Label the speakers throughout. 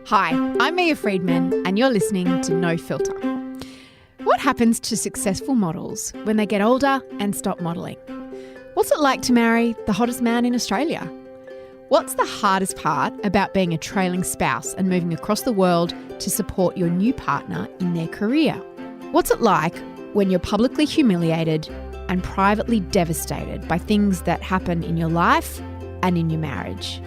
Speaker 1: Hi, I'm Mia Friedman and you're listening to No Filter. What happens to successful models when they get older and stop modelling? What's it like to marry the hottest man in Australia? What's the hardest part about being a trailing spouse and moving across the world to support your new partner in their career? What's it like when you're publicly humiliated and privately devastated by things that happen in your life and in your marriage?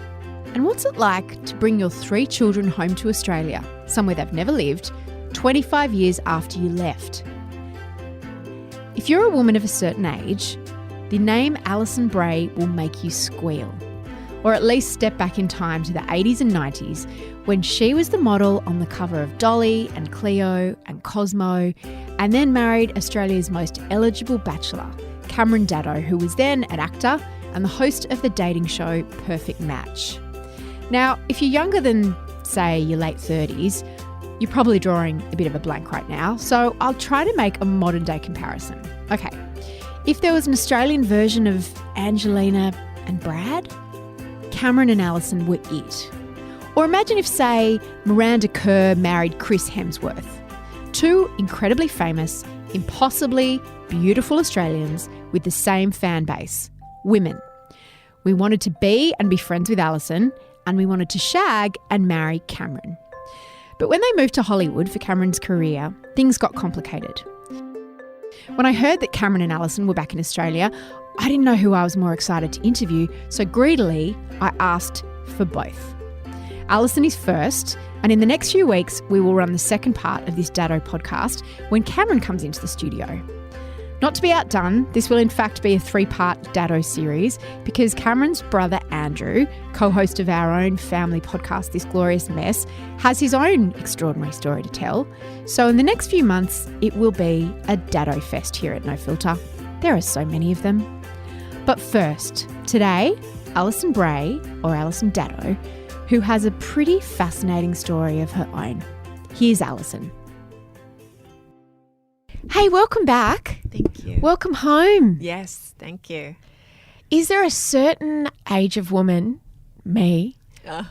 Speaker 1: And what's it like to bring your 3 children home to Australia, somewhere they've never lived, 25 years after you left? If you're a woman of a certain age, the name Alison Brahe will make you squeal. Or at least step back in time to the 80s and 90s when she was the model on the cover of Dolly and Cleo and Cosmo, and then married Australia's most eligible bachelor, Alison Brahe Daddo, who was then an actor and the host of the dating show Perfect Match. Now, if you're younger than, say, your late 30s, you're probably drawing a bit of a blank right now, so I'll try to make a modern day comparison. Okay, if there was an Australian version of Angelina and Brad, Cameron and Alison were it. Or imagine if, say, Miranda Kerr married Chris Hemsworth. 2 incredibly famous, impossibly beautiful Australians with the same fan base, women. We wanted to be and be friends with Alison, and we wanted to shag and marry Cameron. But when they moved to Hollywood for Cameron's career, things got complicated. When I heard that Cameron and Alison were back in Australia, I didn't know who I was more excited to interview, so greedily I asked for both. Alison is first, and in the next few weeks we will run the second part of this Daddo podcast when Cameron comes into the studio. Not to be outdone, this will in fact be a 3-part Daddo series because Cameron's brother Andrew, co-host of our own family podcast This Glorious Mess, has his own extraordinary story to tell. So in the next few months, it will be a Daddo fest here at No Filter. There are so many of them. But first, today, Alison Brahe, or Alison Daddo, who has a pretty fascinating story of her own. Here's Alison. Hey, welcome back.
Speaker 2: Thank you.
Speaker 1: Welcome home.
Speaker 2: Yes, thank you.
Speaker 1: Is there a certain age of woman, me,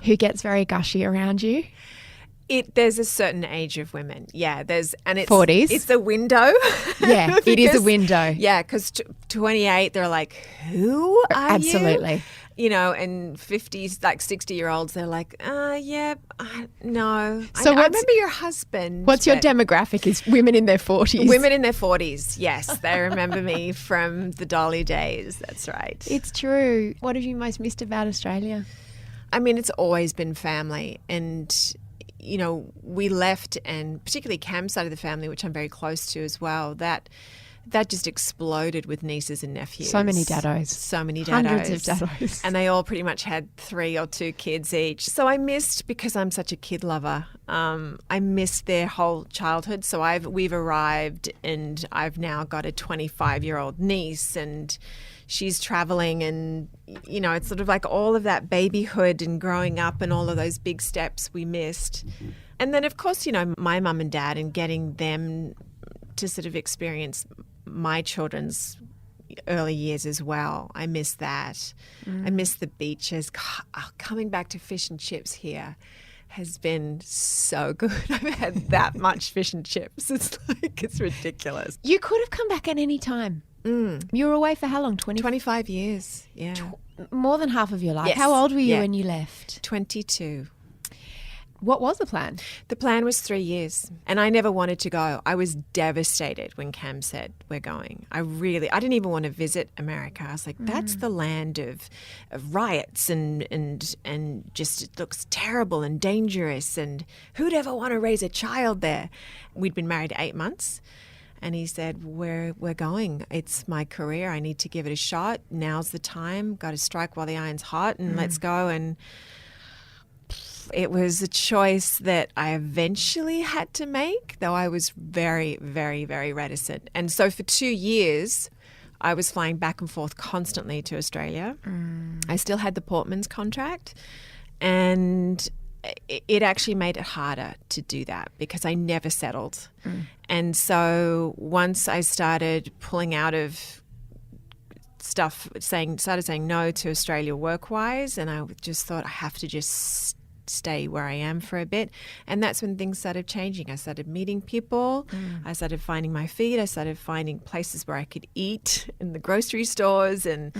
Speaker 1: who gets very gushy around you?
Speaker 2: There's a certain age of women. Yeah, it's
Speaker 1: 40s.
Speaker 2: It's a window.
Speaker 1: Yeah, it is a window.
Speaker 2: Yeah, because 28, they're like, who are
Speaker 1: Absolutely.
Speaker 2: you? You know, and 50s, like 60-year-olds, they're like, no.
Speaker 1: So
Speaker 2: I remember your husband.
Speaker 1: What's your demographic is women in their 40s?
Speaker 2: Women in their 40s, yes. They remember me from the Dolly days. That's right.
Speaker 1: It's true. What have you most missed about Australia?
Speaker 2: I mean, it's always been family. And, you know, we left, and particularly Cam's side of the family, which I'm very close to as well, that just exploded with nieces and nephews.
Speaker 1: So many daddos.
Speaker 2: So many daddos.
Speaker 1: Hundreds of daddos.
Speaker 2: And they all pretty much had 3 or 2 kids each. So I missed, because I'm such a kid lover, I missed their whole childhood. So we've arrived, and I've now got a 25-year-old niece, and she's traveling, and, you know, it's sort of like all of that babyhood and growing up and all of those big steps we missed. And then, of course, you know, my mum and dad, and getting them to sort of experience my children's early years as well. I miss that. I miss the beaches. Coming back to fish and chips here has been so good. I've had that much fish and chips. It's ridiculous.
Speaker 1: You could have come back at any time. You were away for how long?
Speaker 2: 25 years, yeah.
Speaker 1: More than half of your life.
Speaker 2: Yes.
Speaker 1: How old were you when you left?
Speaker 2: 22.
Speaker 1: What was the plan?
Speaker 2: The plan was 3 years, and I never wanted to go. I was devastated when Cam said, we're going. I didn't even want to visit America. I was like, that's the land of riots and just, it looks terrible and dangerous, and who'd ever want to raise a child there? We'd been married 8 months, and he said, we're going. It's my career. I need to give it a shot. Now's the time. Got to strike while the iron's hot, and let's go. And it was a choice that I eventually had to make, though I was very, very, very reticent. And so for 2 years, I was flying back and forth constantly to Australia. I still had the Portman's contract, and it actually made it harder to do that because I never settled. And so once I started pulling out of started saying no to Australia work-wise, and I just thought I have to just stay where I am for a bit. And that's when things started changing. I started meeting people. I started finding my feet. I started finding places where I could eat in the grocery stores. And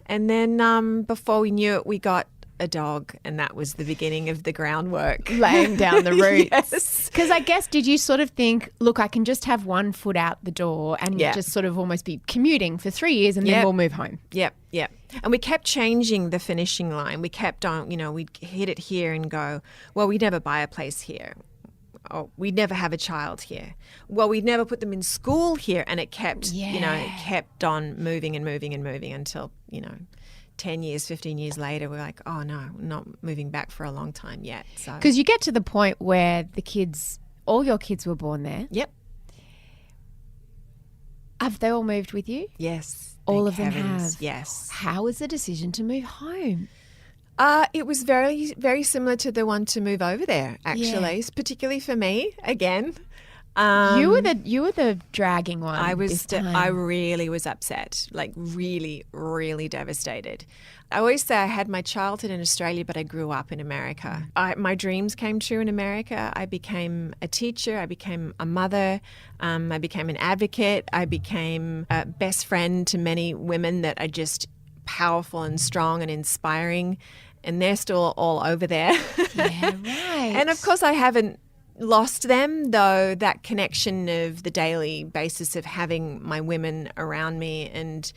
Speaker 2: then before we knew it, we got a dog, and that was the beginning of the groundwork.
Speaker 1: Laying down the roots.
Speaker 2: Yes.
Speaker 1: Because I guess, did you sort of think, look, I can just have one foot out the door and just sort of almost be commuting for 3 years and then we'll move home?
Speaker 2: Yep. And we kept changing the finishing line. We kept on, we'd hit it here and go, well, we'd never buy a place here. Oh, we'd never have a child here. Well, we'd never put them in school here. And it kept, it kept on moving and moving and moving until, 10 years, 15 years later, we're like, oh, no, we're not moving back for a long time yet. So
Speaker 1: because you get to the point where all your kids were born there.
Speaker 2: Yep.
Speaker 1: Have they all moved with you?
Speaker 2: Yes.
Speaker 1: All of them have?
Speaker 2: Yes.
Speaker 1: How was the decision to move home?
Speaker 2: It was very, very similar to the one to move over there, actually, particularly for me, again.
Speaker 1: You were the dragging one.
Speaker 2: I really was upset, like really, really devastated. I always say I had my childhood in Australia, but I grew up in America. My dreams came true in America. I became a teacher. I became a mother. I became an advocate. I became a best friend to many women that are just powerful and strong and inspiring, and they're still all over there.
Speaker 1: Yeah, right.
Speaker 2: And of course, I haven't lost them, though, that connection of the daily basis of having my women around me, and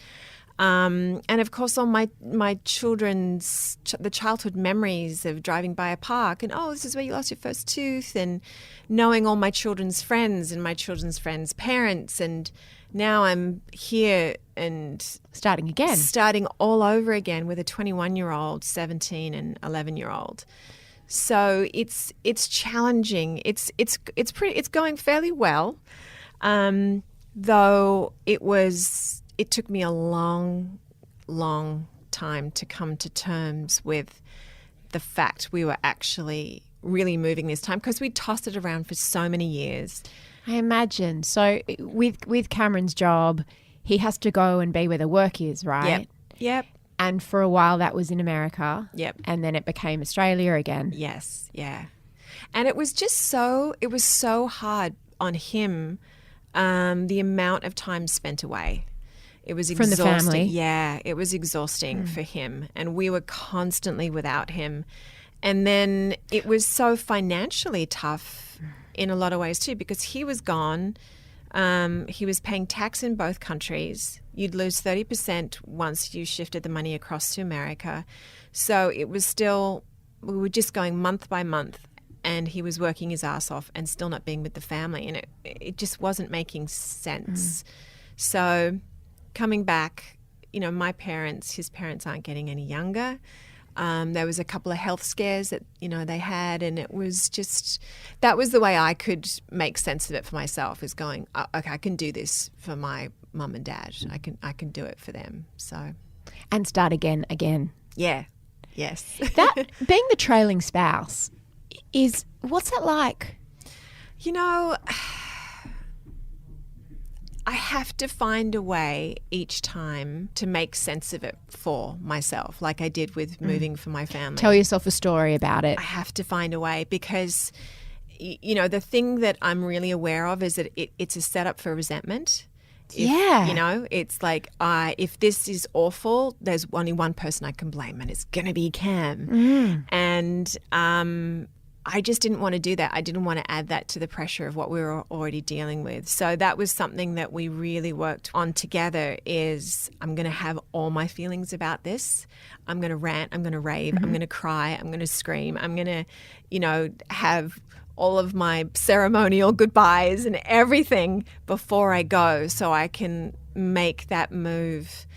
Speaker 2: of course all my children's the childhood memories of driving by a park and, oh, this is where you lost your first tooth, and knowing all my children's friends and my children's friends' parents. And now I'm here and starting all over again with a 21-year-old, 17 and 11-year-old. So it's challenging. It's going fairly well, though it took me a long, long time to come to terms with the fact we were actually really moving this time, because we tossed it around for so many years.
Speaker 1: I imagine. So with Cameron's job, he has to go and be where the work is, right?
Speaker 2: Yep.
Speaker 1: And for a while that was in America.
Speaker 2: Yep.
Speaker 1: And then it became Australia again.
Speaker 2: Yes, yeah. And it was so hard on him, the amount of time spent away. It was exhausting.
Speaker 1: From the family?
Speaker 2: Yeah, it was exhausting for him. And we were constantly without him. And then it was so financially tough in a lot of ways too, because he was gone. He was paying tax in both countries. You'd lose 30% once you shifted the money across to America. So it was still, we were just going month by month, and he was working his ass off and still not being with the family. And it just wasn't making sense. So coming back, his parents aren't getting any younger. There was a couple of health scares that, they had, and it was just, that was the way I could make sense of it for myself, is going, okay, I can do this for my mum and dad. I can do it for them. So.
Speaker 1: And start again.
Speaker 2: Yeah. Yes.
Speaker 1: That, being the trailing spouse, what's that like?
Speaker 2: I have to find a way each time to make sense of it for myself, like I did with moving for my family.
Speaker 1: Tell yourself a story about it.
Speaker 2: I have to find a way, because, the thing that I'm really aware of is that it's a setup for resentment. It's like, if this is awful, there's only one person I can blame, and it's going to be Cam. And I just didn't want to do that. I didn't want to add that to the pressure of what we were already dealing with. So that was something that we really worked on together, is I'm going to have all my feelings about this. I'm going to rant. I'm going to rave. I'm going to cry. I'm going to scream. I'm going to, have all of my ceremonial goodbyes and everything before I go, so I can make that move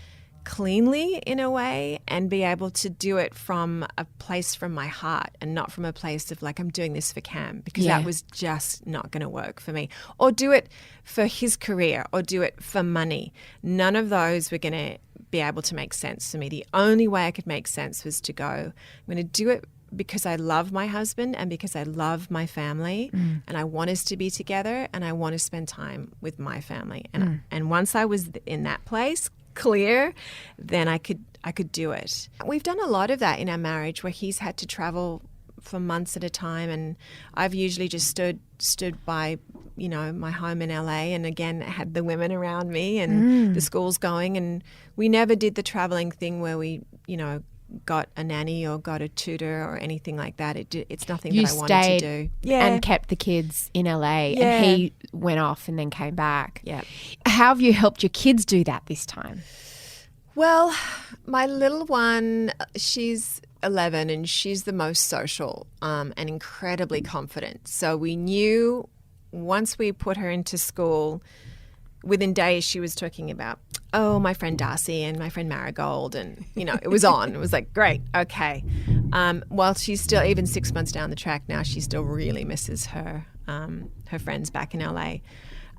Speaker 2: cleanly in a way, and be able to do it from a place from my heart, and not from a place of like, I'm doing this for Cam, because that was just not going to work for me, or do it for his career, or do it for money. None of those were going to be able to make sense to me. The only way I could make sense was to go, I'm going to do it because I love my husband and because I love my family, and I want us to be together, and I want to spend time with my family. And once I was in that place, clear, then I could do it. We've done a lot of that in our marriage, where he's had to travel for months at a time, and I've usually just stood by, you know, my home in LA, and again had the women around me and the schools going, and we never did the traveling thing where we, you know, got a nanny or got a tutor or anything like that. It's nothing that I wanted to do. Yeah,
Speaker 3: and kept the kids in LA,
Speaker 2: Yeah.
Speaker 3: and he went off and then came back.
Speaker 2: Yeah.
Speaker 3: How have you helped your kids do that this time?
Speaker 2: Well, my little one, she's 11 and she's the most social and incredibly confident. So we knew once we put her into school, within days she was talking about, oh, my friend Darcy and my friend Marigold, and, you know, it was on. It was like, great, okay. While she's still, even 6 months down the track now, she still really misses her friends back in LA.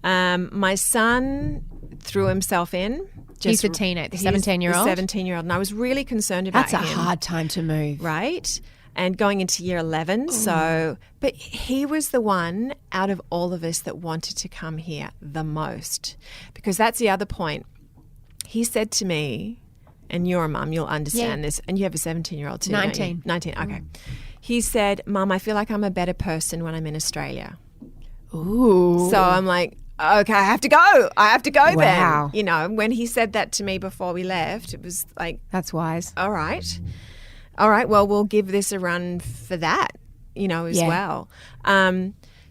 Speaker 2: My son threw himself in.
Speaker 3: He's a teenager, the 17-year-old?
Speaker 2: 17-year-old. And I was really concerned about him.
Speaker 3: That's a hard time to move.
Speaker 2: Right? And going into year 11. So, but he was the one out of all of us that wanted to come here the most. Because that's the other point. He said to me, and you're a mum, you'll understand this, and you have a 17-year-old too,
Speaker 3: 19.
Speaker 2: don't you? 19, okay. He said, Mum, I feel like I'm a better person when I'm in Australia.
Speaker 3: Ooh.
Speaker 2: So I'm like, okay, I have to go.
Speaker 3: Wow.
Speaker 2: Then. You know, when he said that to me before we left, it was like,
Speaker 3: That's wise.
Speaker 2: all right, well, we'll give this a run for that, you know, as well.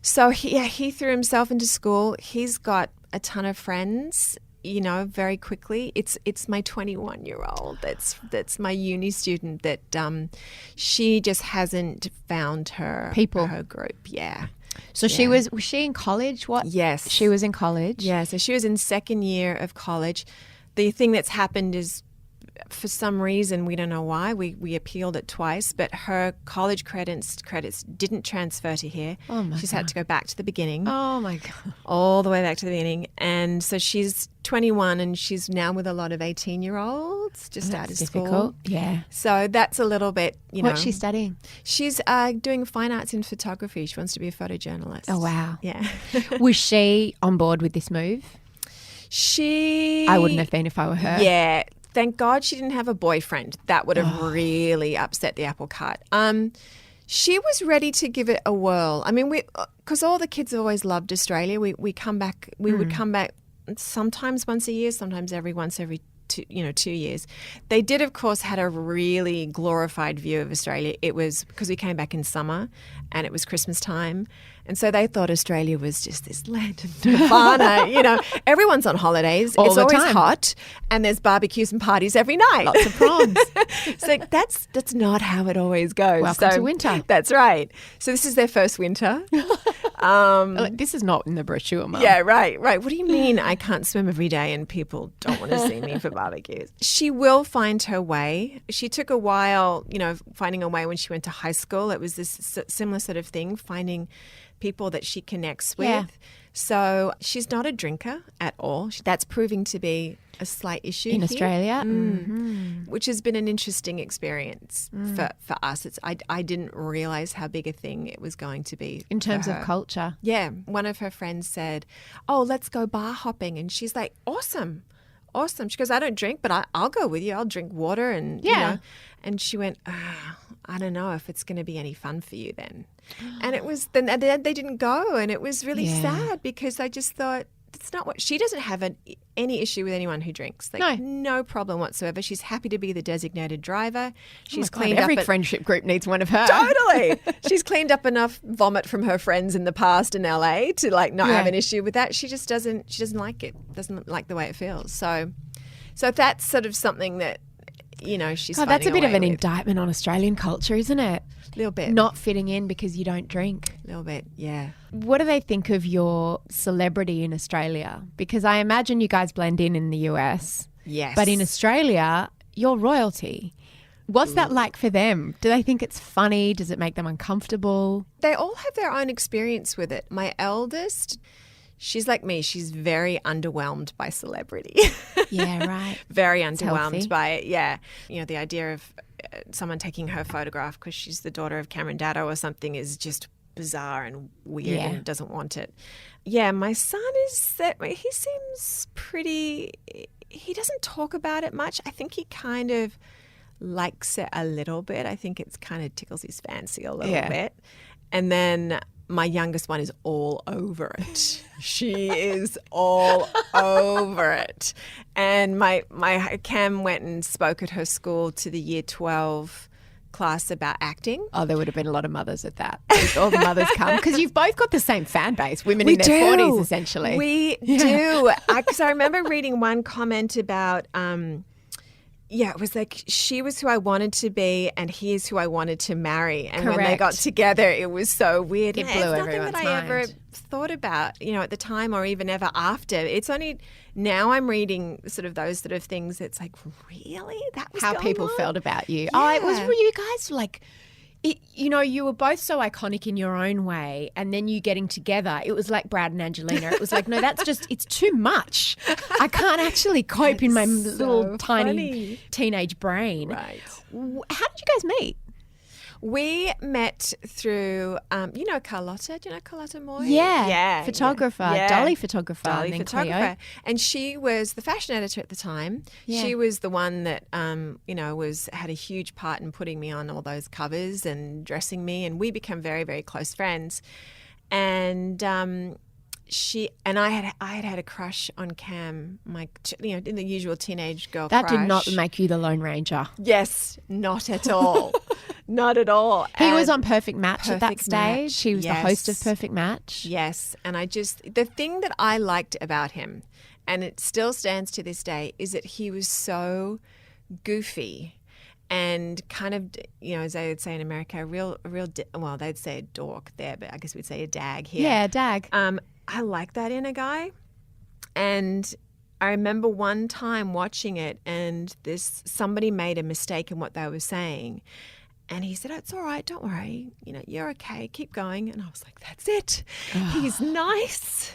Speaker 2: So he threw himself into school. He's got a ton of friends, you know, very quickly. It's my 21-year-old that's my uni student that she just hasn't found her group. Yeah.
Speaker 3: So she was she in college? What?
Speaker 2: Yes.
Speaker 3: She was in college?
Speaker 2: Yeah, so she was in second year of college. The thing that's happened is, for some reason, we don't know why, we appealed it twice, but her college credits didn't transfer to here.
Speaker 3: Oh my
Speaker 2: She's had to go back to the beginning.
Speaker 3: Oh my God.
Speaker 2: All the way back to the beginning. And so she's 21 and she's now with a lot of 18-year-olds just out of school.
Speaker 3: Difficult. Yeah.
Speaker 2: So that's a little bit, you know.
Speaker 3: What's she studying?
Speaker 2: She's doing fine arts in photography. She wants to be a photojournalist.
Speaker 3: Oh, wow.
Speaker 2: Yeah.
Speaker 3: Was she on board with this move? I wouldn't have been if I were her.
Speaker 2: Yeah. Thank God she didn't have a boyfriend. That would have really upset the apple cart. She was ready to give it a whirl. I mean, because all the kids always loved Australia. We come back. We would come back sometimes once a year, sometimes every 2 years. They did, of course, had a really glorified view of Australia. It was because we came back in summer and it was Christmas time. And so they thought Australia was just this land of nirvana. You know, everyone's on holidays.
Speaker 3: All
Speaker 2: it's
Speaker 3: the
Speaker 2: always
Speaker 3: time.
Speaker 2: hot and there's barbecues and parties every night.
Speaker 3: Lots of prawns.
Speaker 2: So that's not how it always goes.
Speaker 3: Welcome to winter.
Speaker 2: That's right. So this is their first winter.
Speaker 3: This is not in the brochure, Mum.
Speaker 2: Yeah, right. What do you mean I can't swim every day and people don't want to see me for barbecues? She will find her way. She took a while, you know, finding a way when she went to high school. It was this similar sort of thing, finding people that she connects with.
Speaker 3: Yeah.
Speaker 2: So she's not a drinker at all. That's proving to be a slight issue
Speaker 3: In
Speaker 2: here.
Speaker 3: Australia?
Speaker 2: Which has been an interesting experience for us. I didn't realise how big a thing it was going to be.
Speaker 3: In terms
Speaker 2: for
Speaker 3: of
Speaker 2: her.
Speaker 3: culture.
Speaker 2: Yeah. One of her friends said, oh, let's go bar hopping. And she's like, awesome. She goes, I don't drink, but I'll go with you. I'll drink water. And, you know. And she went, I don't know if it's going to be any fun for you then. And it was, then they didn't go. And it was really sad because I just thought, it's not what, she doesn't have any issue with anyone who drinks. Like, no problem whatsoever. She's happy to be the designated driver. She's cleaned up.
Speaker 3: Every friendship group needs one of her.
Speaker 2: Totally. She's cleaned up enough vomit from her friends in the past in LA to like not have an issue with that. She just doesn't like it. Doesn't like the way it feels. So that's sort of something that, you know, she's
Speaker 3: God, that's a bit of an
Speaker 2: with.
Speaker 3: indictment on Australian culture, isn't it?
Speaker 2: A little bit.
Speaker 3: Not fitting in because you don't drink.
Speaker 2: A little bit, yeah.
Speaker 3: What do they think of your celebrity in Australia? Because I imagine you guys blend in the US.
Speaker 2: Yes.
Speaker 3: But in Australia, you're royalty. What's that like for them? Do they think it's funny? Does it make them uncomfortable?
Speaker 2: They all have their own experience with it. My eldest, she's like me. She's very underwhelmed by celebrity.
Speaker 3: Yeah, right.
Speaker 2: Very
Speaker 3: It's
Speaker 2: underwhelmed
Speaker 3: healthy.
Speaker 2: by it, yeah. You know, the idea of someone taking her photograph because she's the daughter of Cameron Daddo or something is just bizarre and weird and doesn't want it. Yeah, my son is that he seems pretty, he doesn't talk about it much. I think he kind of likes it a little bit. I think it's kind of tickles his fancy a little
Speaker 3: Yeah.
Speaker 2: bit. And then my youngest one is all over it. She is all over it. And my Cam went and spoke at her school to the year 12 class about acting.
Speaker 3: Oh, there would have been a lot of mothers at that. All the mothers come because you've both got the same fan base, women in their 40s essentially.
Speaker 2: We do. Because I remember reading one comment about, it was like she was who I wanted to be and he is who I wanted to marry. And when they
Speaker 3: Correct.
Speaker 2: got together, it was so weird.
Speaker 3: It
Speaker 2: And
Speaker 3: blew
Speaker 2: it's nothing
Speaker 3: everyone's
Speaker 2: that I ever
Speaker 3: mind.
Speaker 2: thought about, at the time or even ever after. It's only now I'm reading sort of those sort of things. It's like, really? That was
Speaker 3: How
Speaker 2: going
Speaker 3: people
Speaker 2: on?
Speaker 3: felt about you. Oh, it was
Speaker 2: Yeah.
Speaker 3: you guys like, you were both so iconic in your own way, and then you getting together, it was like Brad and Angelina. It was like, no, it's too much. I can't actually cope in my little tiny
Speaker 2: funny.
Speaker 3: teenage brain.
Speaker 2: Right.
Speaker 3: How did you guys meet?
Speaker 2: We met through, Carlotta. Do you know Carlotta Moy?
Speaker 3: Yeah, photographer,
Speaker 2: yeah.
Speaker 3: Dolly photographer,
Speaker 2: Dolly
Speaker 3: and then
Speaker 2: photographer.
Speaker 3: Cleo.
Speaker 2: And she was the fashion editor at the time.
Speaker 3: Yeah.
Speaker 2: She was the one that, had a huge part in putting me on all those covers and dressing me. And we became very, very close friends. And I had a crush on Cam, in the usual teenage girl
Speaker 3: That
Speaker 2: crush.
Speaker 3: did not make you the Lone Ranger.
Speaker 2: Yes, not at all. Not at all.
Speaker 3: He was
Speaker 2: And-
Speaker 3: on Perfect Match at that
Speaker 2: Perfect
Speaker 3: stage.
Speaker 2: Match,
Speaker 3: He was the host of
Speaker 2: yes.
Speaker 3: Perfect Match.
Speaker 2: Yes. And the thing that I liked about him, and it still stands to this day, is that he was so goofy and kind of, as they would say in America, they'd say a dork there, but I guess we'd say a dag here.
Speaker 3: Yeah, Dag.
Speaker 2: I like that in a guy. And I remember one time watching it and somebody made a mistake in what they were saying. And he said, "Oh, it's all right. Don't worry. You're okay. Keep going." And I was like, that's it. He's nice.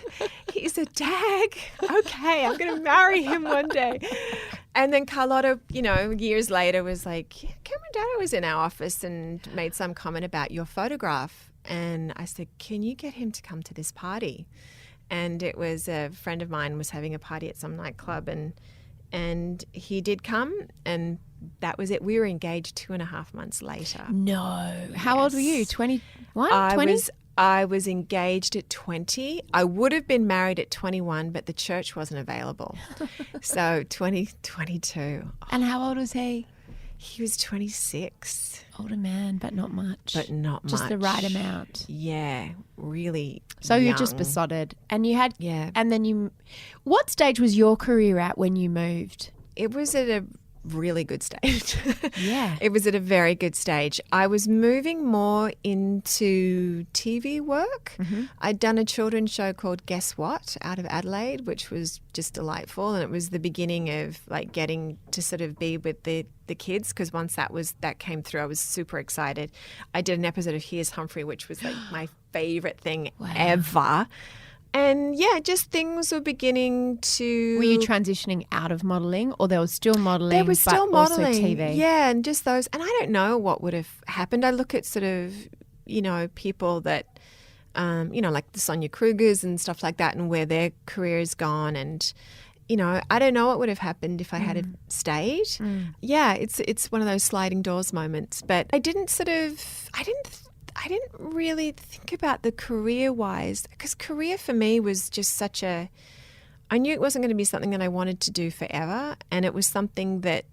Speaker 2: He's a dag. Okay, I'm going to marry him one day. And then Carlotta, years later was like, yeah, Cameron Daddo was in our office and made some comment about your photograph. And I said, can you get him to come to this party? And it was a friend of mine was having a party at some nightclub and he did come and that was it. We were engaged 2.5 months later.
Speaker 3: No. How old were you? 21?
Speaker 2: I
Speaker 3: 20?
Speaker 2: was engaged at 20. I would have been married at 21, but the church wasn't available. So 22.
Speaker 3: And how old was he?
Speaker 2: He was 26.
Speaker 3: Older man, but not much.
Speaker 2: But not much.
Speaker 3: Just the right amount.
Speaker 2: Yeah, really.
Speaker 3: So you're just
Speaker 2: young.
Speaker 3: besotted. And you had,
Speaker 2: Yeah.
Speaker 3: and then what stage was your career at when you moved?
Speaker 2: It was at a really good stage.
Speaker 3: Yeah.
Speaker 2: It was at a very good stage. I was moving more into TV work.
Speaker 3: Mm-hmm.
Speaker 2: I'd done a children's show called Guess What out of Adelaide, which was just delightful. And it was the beginning of like getting to sort of be with the kids because once that came through, I was super excited. I did an episode of Here's Humphrey, which was like my favorite thing ever. And yeah, just things were beginning to.
Speaker 3: Were you transitioning out of modelling or there was still modelling?
Speaker 2: There was still
Speaker 3: but also
Speaker 2: modelling.
Speaker 3: TV?
Speaker 2: Yeah, and just those. And I don't know what would have happened. I look at sort of, people that, like the Sonia Krugers and stuff like that and where their career has gone. And, I don't know what would have happened if I had have stayed. Yeah, it's one of those sliding doors moments. But I didn't really think about the career-wise because career for me was just I knew it wasn't going to be something that I wanted to do forever and it was something that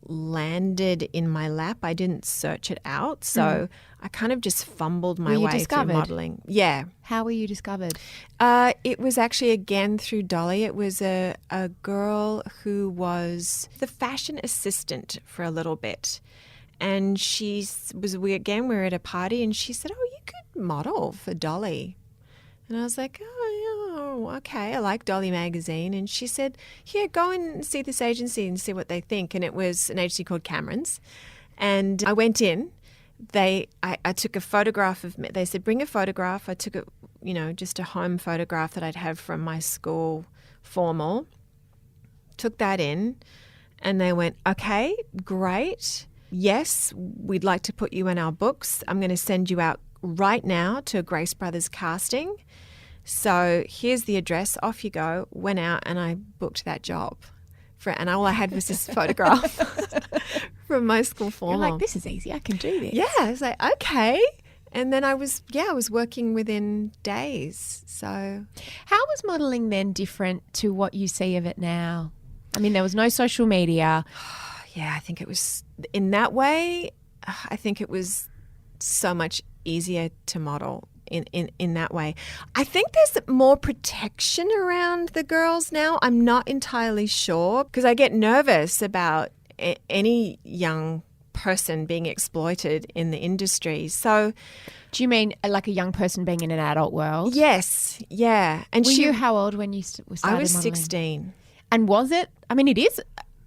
Speaker 2: landed in my lap. I didn't search it out. So I kind of just fumbled my way through modelling. Yeah.
Speaker 3: How were you discovered?
Speaker 2: It was actually again through Dolly. It was a girl who was the fashion assistant for a little bit. And we were at a party and she said, "Oh, you could model for Dolly." And I was like, "Oh, okay. I like Dolly magazine." And she said, "Yeah, go and see this agency and see what they think." And it was an agency called Cameron's. And I went in. I took a photograph of me. They said, "Bring a photograph." I took just a home photograph that I'd have from my school formal. Took that in. And they went, "Okay, great. Yes, we'd like to put you in our books. I'm going to send you out right now to a Grace Brothers casting. So here's the address. Off you go." Went out and I booked that job and all I had was this photograph from my school
Speaker 3: You're
Speaker 2: formal.
Speaker 3: like, this is easy. I can do this.
Speaker 2: Yeah, I was like, okay. And then I was working within days. So
Speaker 3: How was modelling then different to what you see of it now? I mean, there was no social media.
Speaker 2: yeah, I think it was in that way. I think it was so much easier to model in that way. I think there's more protection around the girls now. I'm not entirely sure because I get nervous about any young person being exploited in the industry. So
Speaker 3: Do you mean like a young person being in an adult world?
Speaker 2: yes, yeah. And
Speaker 3: Were you how old when you started
Speaker 2: I was
Speaker 3: modelling?
Speaker 2: 16.
Speaker 3: And was it? I mean, it is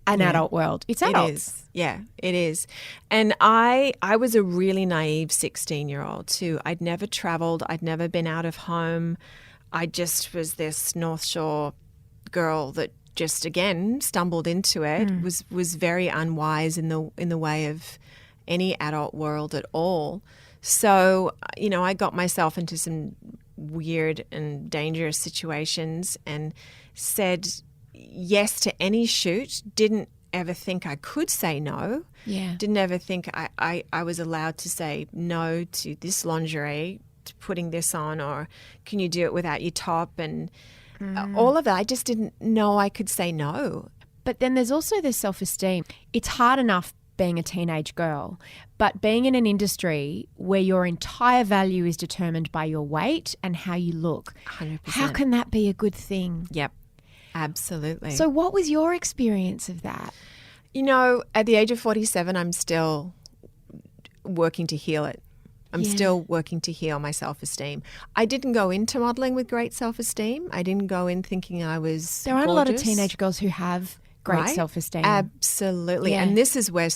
Speaker 3: an
Speaker 2: Yeah.
Speaker 3: adult world. It's adults.
Speaker 2: It is. Yeah, it is. And I was a really naive 16-year-old too. I'd never traveled. I'd never been out of home. I just was this North Shore girl that just again stumbled into it. Was very unwise in the way of any adult world at all. So, I got myself into some weird and dangerous situations and said yes to any shoot. Didn't ever think I could say no.
Speaker 3: Yeah.
Speaker 2: Didn't ever think I was allowed to say no to this lingerie, to putting this on, or can you do it without your top, and all of that. I just didn't know I could say no.
Speaker 3: But then there's also this self-esteem. It's hard enough being a teenage girl, but being in an industry where your entire value is determined by your weight and how you look.
Speaker 2: 100%.
Speaker 3: How can that be a good thing?
Speaker 2: Yep, absolutely.
Speaker 3: So what was your experience of that?
Speaker 2: At the age of 47, I'm still working to heal it. I'm still working to heal my self-esteem. I didn't go into modelling with great self-esteem. I didn't go in thinking I was
Speaker 3: There aren't a lot of
Speaker 2: gorgeous.
Speaker 3: teenage girls who have great
Speaker 2: Right?
Speaker 3: self-esteem.
Speaker 2: Absolutely.
Speaker 3: Yeah.
Speaker 2: And this is where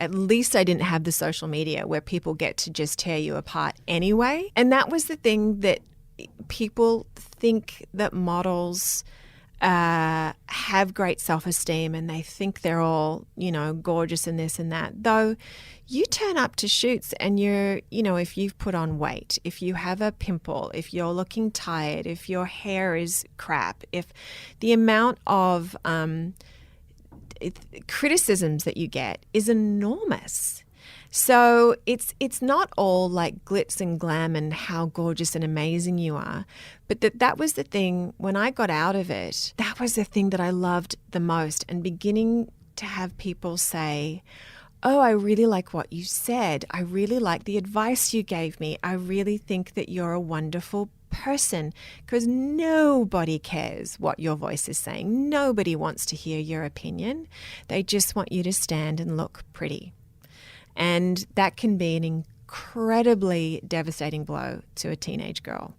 Speaker 2: at least I didn't have the social media where people get to just tear you apart anyway. And that was the thing that people think that models have great self-esteem and they think they're all, gorgeous and this and that. Though you turn up to shoots and you're, if you've put on weight, if you have a pimple, if you're looking tired, if your hair is crap, if the amount of criticisms that you get is enormous. So it's not all like glitz and glam and how gorgeous and amazing you are, but that was the thing when I got out of it. That was the thing that I loved the most, and beginning to have people say, "Oh, I really like what you said. I really like the advice you gave me. I really think that you're a wonderful person," because nobody cares what your voice is saying. Nobody wants to hear your opinion. They just want you to stand and look pretty. And that can be an incredibly devastating blow to a teenage girl.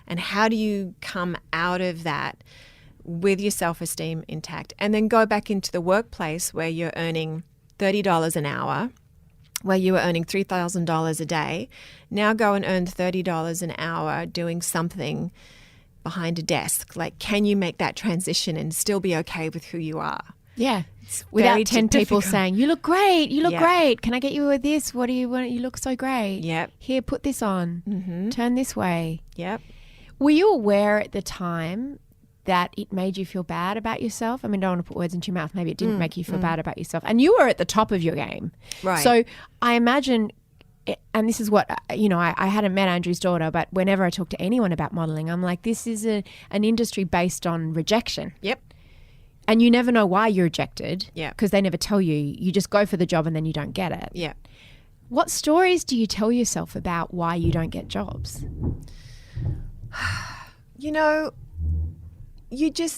Speaker 2: And how do you come out of that with your self-esteem intact and then go back into the workplace where you're earning $30 an hour, where you were earning $3,000 a day, now go and earn $30 an hour doing something behind a desk? Like, can you make that transition and still be okay with who you are?
Speaker 3: Yeah.
Speaker 2: very
Speaker 3: Without 10 people
Speaker 2: difficult.
Speaker 3: saying, "You look great, you look
Speaker 2: Yeah.
Speaker 3: great. Can I get you with this? What do you want? You look so great.
Speaker 2: Yep.
Speaker 3: Here, put this on.
Speaker 2: Mm-hmm.
Speaker 3: Turn this way."
Speaker 2: Yep.
Speaker 3: Were you aware at the time that it made you feel bad about yourself? I mean, I don't want to put words into your mouth. Maybe it didn't make you feel bad about yourself. And you were at the top of your game.
Speaker 2: Right.
Speaker 3: So I imagine, and this is what, I hadn't met Andrew's daughter, but whenever I talk to anyone about modelling, I'm like, this is an industry based on rejection.
Speaker 2: Yep.
Speaker 3: And you never know why you're rejected.
Speaker 2: Yeah.
Speaker 3: Because they never tell you. You just go for the job and then you don't get it.
Speaker 2: Yeah.
Speaker 3: What stories do you tell yourself about why you don't get jobs?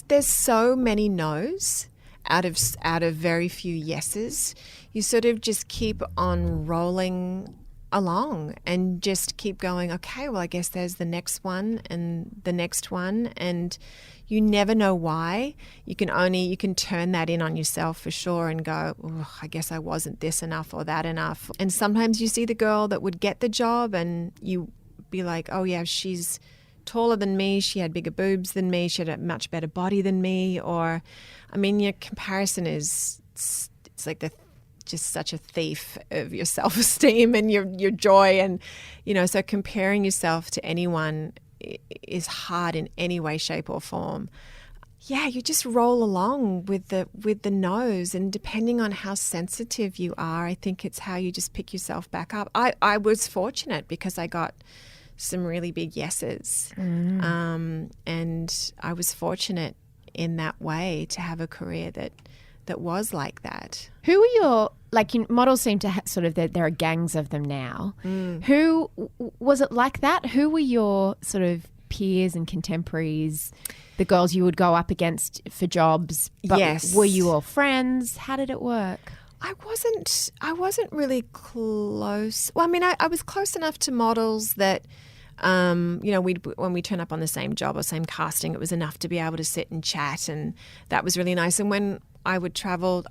Speaker 2: There's so many no's out of very few yeses. You sort of just keep on rolling along and just keep going, okay, well, I guess there's the next one and the next one, and you never know why. You can turn that in on yourself for sure and go, I guess I wasn't this enough or that enough. And sometimes you see the girl that would get the job and you be like, oh yeah, she's taller than me, she had bigger boobs than me, she had a much better body than me. Or, I mean, your comparison it's like just such a thief of your self-esteem and your joy. And, so comparing yourself to anyone is hard in any way, shape or form. you just roll along with the nose, and depending on how sensitive you are, I think it's how you just pick yourself back up. I was fortunate because I got some really big yeses, and I was fortunate in that way to have a career that was like that.
Speaker 3: Who are your, like, models seem to sort of, there are gangs of them now. Who was it like that? Who were your sort of peers and contemporaries, the girls you would go up against for jobs? But
Speaker 2: yes.
Speaker 3: Were you all friends? How did it work?
Speaker 2: I wasn't really close. Well, I mean, I was close enough to models that, when we turn up on the same job or same casting, it was enough to be able to sit and chat, and that was really nice. And when I traveled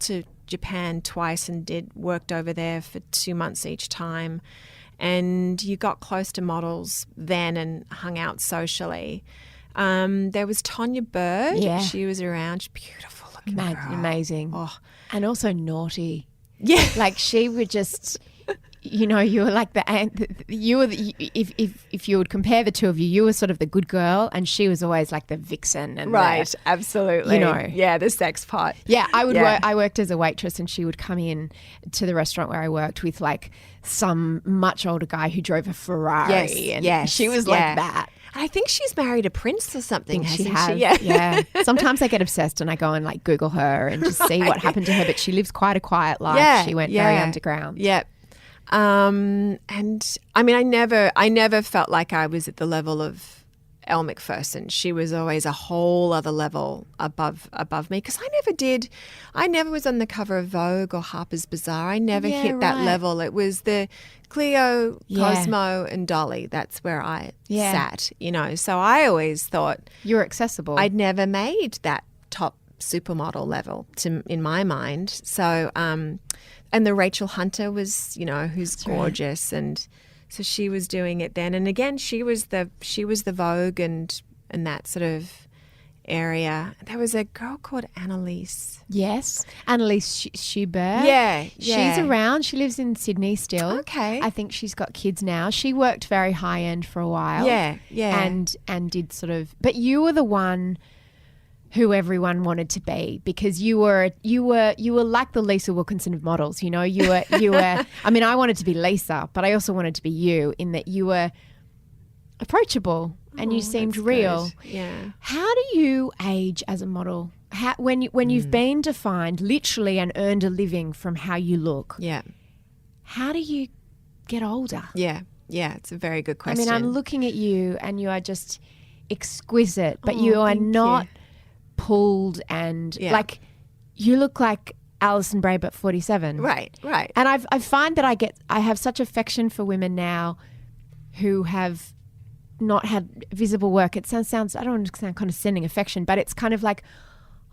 Speaker 2: to Japan twice and worked over there for 2 months each time, and you got close to models then and hung out socially. There was Tonya Bird.
Speaker 3: Yeah.
Speaker 2: She was around. She's beautiful looking girl.
Speaker 3: Amazing.
Speaker 2: Oh.
Speaker 3: And also naughty.
Speaker 2: Yeah.
Speaker 3: Like she would just, you were like if you would compare the two of you, you were sort of the good girl and she was always like the vixen. And
Speaker 2: right, absolutely. Yeah, the sex pot.
Speaker 3: Yeah, I worked as a waitress and she would come in to the restaurant where I worked with like some much older guy who drove a Ferrari.
Speaker 2: Yes.
Speaker 3: She was like that.
Speaker 2: I think she's married a prince or something, hasn't she?
Speaker 3: Yeah. Sometimes I get obsessed and I go and like Google her and just see what happened to her. But she lives quite a quiet life.
Speaker 2: Yeah,
Speaker 3: she went very underground.
Speaker 2: Yeah. And I mean, I never felt like I was at the level of Elle Macpherson. She was always a whole other level above me, because I never was on the cover of Vogue or Harper's Bazaar. I never hit that level. It was the Cleo, Cosmo and Dolly. That's where I sat, So I always thought
Speaker 3: you were accessible.
Speaker 2: I'd never made that top supermodel level in my mind. So, and the Rachel Hunter was, who's gorgeous, and so she was doing it then. And again, she was the Vogue and that sort of area. There was a girl called Annalise.
Speaker 3: Yes, Annalise Schubert.
Speaker 2: Yeah.
Speaker 3: She's around. She lives in Sydney still.
Speaker 2: Okay.
Speaker 3: I think she's got kids now. She worked very high end for a while.
Speaker 2: Yeah.
Speaker 3: And did sort of. But you were the one who everyone wanted to be, because you were like the Lisa Wilkinson of models. You were. I mean, I wanted to be Lisa, but I also wanted to be you, in that you were approachable and you seemed real.
Speaker 2: Good. Yeah.
Speaker 3: How do you age as a model? When you've been defined literally and earned a living from how you look?
Speaker 2: Yeah.
Speaker 3: How do you get older?
Speaker 2: Yeah. It's a very good question.
Speaker 3: I mean, I'm looking at you and you are just exquisite, but you are not pulled and like you look like Alison Brahe but 47.
Speaker 2: Right.
Speaker 3: And I find that I have such affection for women now who have not had visible work. It sounds I don't want to sound condescending affection, but it's kind of like,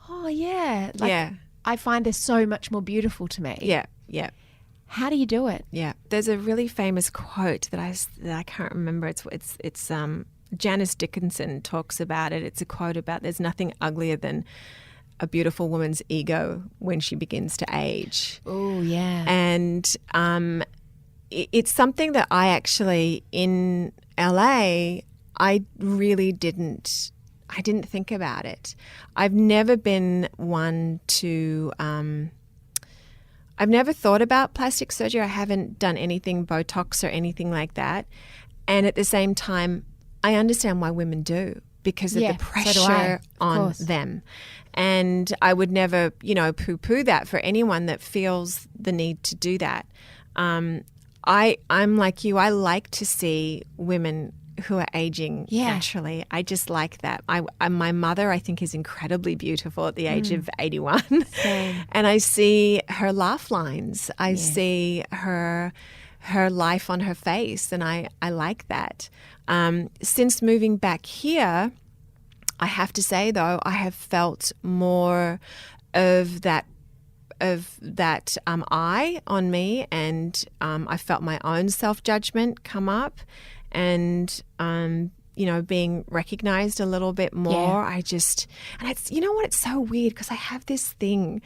Speaker 3: oh yeah. Like, I find they're so much more beautiful to me.
Speaker 2: Yeah.
Speaker 3: How do you do it?
Speaker 2: Yeah. There's a really famous quote that I can't remember. It's Janice Dickinson talks about it. It's a quote about there's nothing uglier than a beautiful woman's ego when she begins to age.
Speaker 3: Oh, yeah.
Speaker 2: And it's something that I actually, in LA, I really didn't think about it. I've never been one to I've never thought about plastic surgery. I haven't done anything Botox or anything like that. And at the same time, I understand why women do, because of the pressure on them. And I would never, poo-poo that for anyone that feels the need to do that. I'm like you. I like to see women who are aging naturally. I just like that. My mother, I think, is incredibly beautiful at the age of 81. And I see her laugh lines. I see her life on her face, and I like that. Since moving back here, I have to say, though, I have felt more of that eye on me, and I felt my own self-judgment come up, and being recognized a little bit more. And it's, it's so weird, because I have this thing,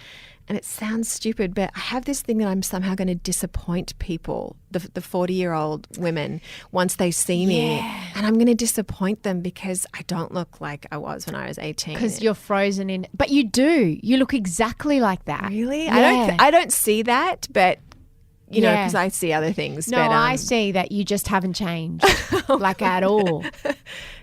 Speaker 2: and it sounds stupid, but I have this thing that I'm somehow going to disappoint people, the 40-year-old women, once they see me. And I'm going to disappoint them because I don't look like I was when I was 18.
Speaker 3: Because you're frozen in. But you do. You look exactly like that.
Speaker 2: Really?
Speaker 3: Yeah.
Speaker 2: I don't see that, but, you know, because I see other things.
Speaker 3: No,
Speaker 2: but,
Speaker 3: I see that you just haven't changed, like at all.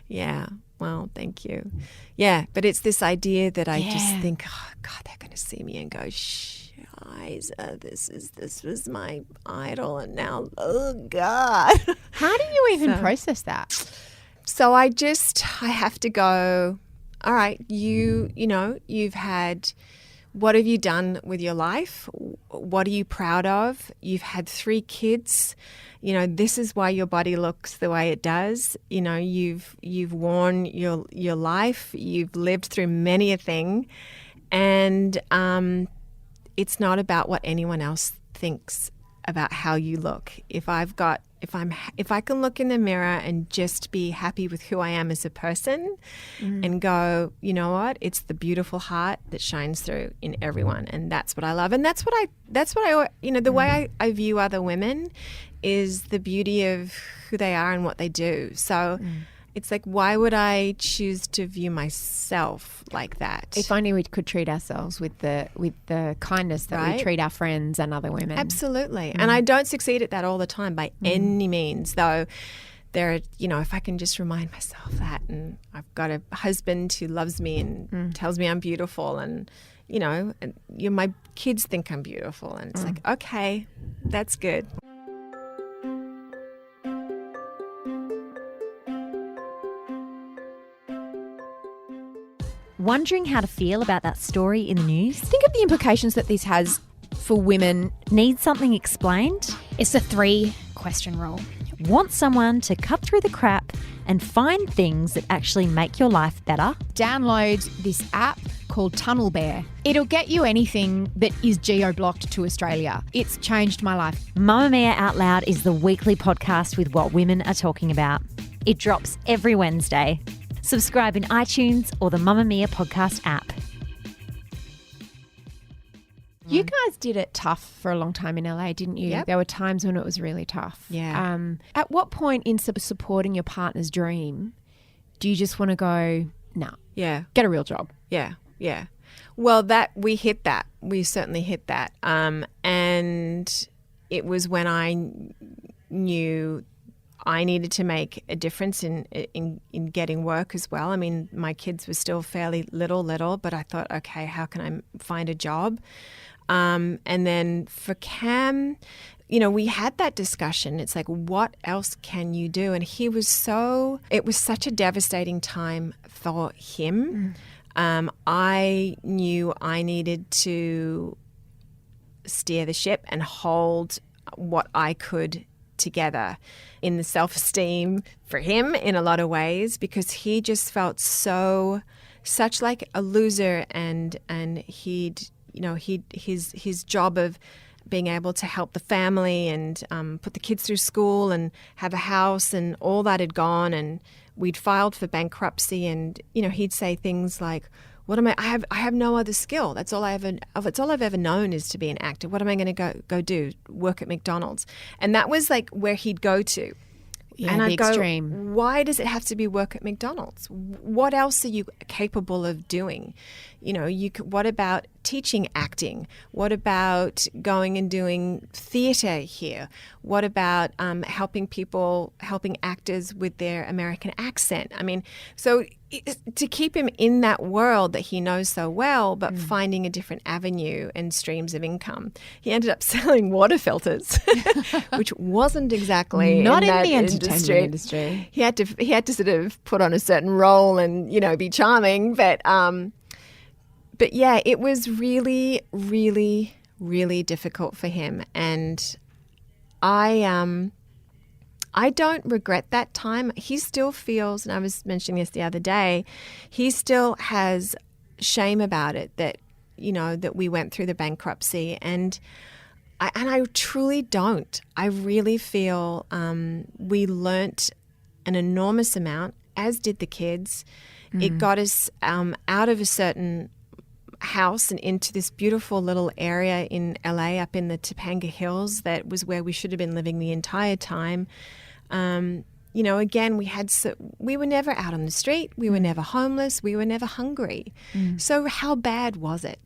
Speaker 2: Yeah. Well, thank you. Yeah, but it's this idea that I just think, oh, God, they're going to see me and go, Shiza, this was my idol, and now, oh, God.
Speaker 3: How do you even process that?
Speaker 2: So I have to go, all right, you've had, what have you done with your life? What are you proud of? You've had 3 kids. You know, this is why your body looks the way it does. You know, you've worn your life. You've lived through many a thing, and it's not about what anyone else thinks about how you look. If I can look in the mirror and just be happy with who I am as a person, and go, you know what? It's the beautiful heart that shines through in everyone, and that's what I love, and that's what I the way I view other women is the beauty of who they are and what they do. So it's like, why would I choose to view myself like that?
Speaker 3: If only we could treat ourselves with the kindness that we treat our friends and other women.
Speaker 2: Absolutely. And I don't succeed at that all the time by any means, though. There are, if I can just remind myself that, and I've got a husband who loves me and tells me I'm beautiful, and my kids think I'm beautiful, and it's like, okay, that's good.
Speaker 4: Wondering how to feel about that story in the news?
Speaker 3: Think of the implications that this has for women.
Speaker 4: Need something explained?
Speaker 5: It's a 3-question rule.
Speaker 4: Want someone to cut through the crap and find things that actually make your life better?
Speaker 1: Download this app called Tunnel Bear. It'll get you anything that is geo-blocked to Australia. It's changed my life.
Speaker 4: Mamma Mia Out Loud is the weekly podcast with what women are talking about. It drops every Wednesday. Subscribe in iTunes or the Mamma Mia podcast app.
Speaker 3: You guys did it tough for a long time in LA, didn't you?
Speaker 2: Yep.
Speaker 3: There were times when it was really tough.
Speaker 2: Yeah.
Speaker 3: At what point in supporting your partner's dream do you just want to go, no, get a real job?
Speaker 2: Yeah. Well, we hit that. We certainly hit that. And it was when I knew I needed to make a difference in getting work as well. I mean, my kids were still fairly little, but I thought, okay, how can I find a job? And then for Cam, we had that discussion. It's like, what else can you do? And it was such a devastating time for him. I knew I needed to steer the ship and hold what I could together in the self-esteem for him in a lot of ways, because he just felt such like a loser, and his job of being able to help the family and put the kids through school and have a house and all that had gone, and we'd filed for bankruptcy, and he'd say things like, what am I have no other skill. That's all I've ever known is to be an actor. What am I going to go do? Work at McDonald's? And that was like where he'd go to.
Speaker 3: Yeah,
Speaker 2: and
Speaker 3: the
Speaker 2: I'd go,
Speaker 3: extreme.
Speaker 2: why does it have to be work at McDonald's? What else are you capable of doing? What about teaching acting? What about going and doing theatre here? What about helping actors with their American accent? I mean, so to keep him in that world that he knows so well, but finding a different avenue and streams of income. He ended up selling water filters, which wasn't exactly
Speaker 3: not in
Speaker 2: that
Speaker 3: the entertainment industry.
Speaker 2: He had to sort of put on a certain role and be charming, but yeah, it was really, really, really difficult for him, and I don't regret that time. He still feels, and I was mentioning this the other day, he still has shame about it that we went through the bankruptcy, and I truly don't. I really feel we learnt an enormous amount, as did the kids. It got us out of a certain house and into this beautiful little area in LA up in the Topanga Hills that was where we should have been living the entire time. Again, we were never out on the street. We were never homeless. We were never hungry. So how bad was it?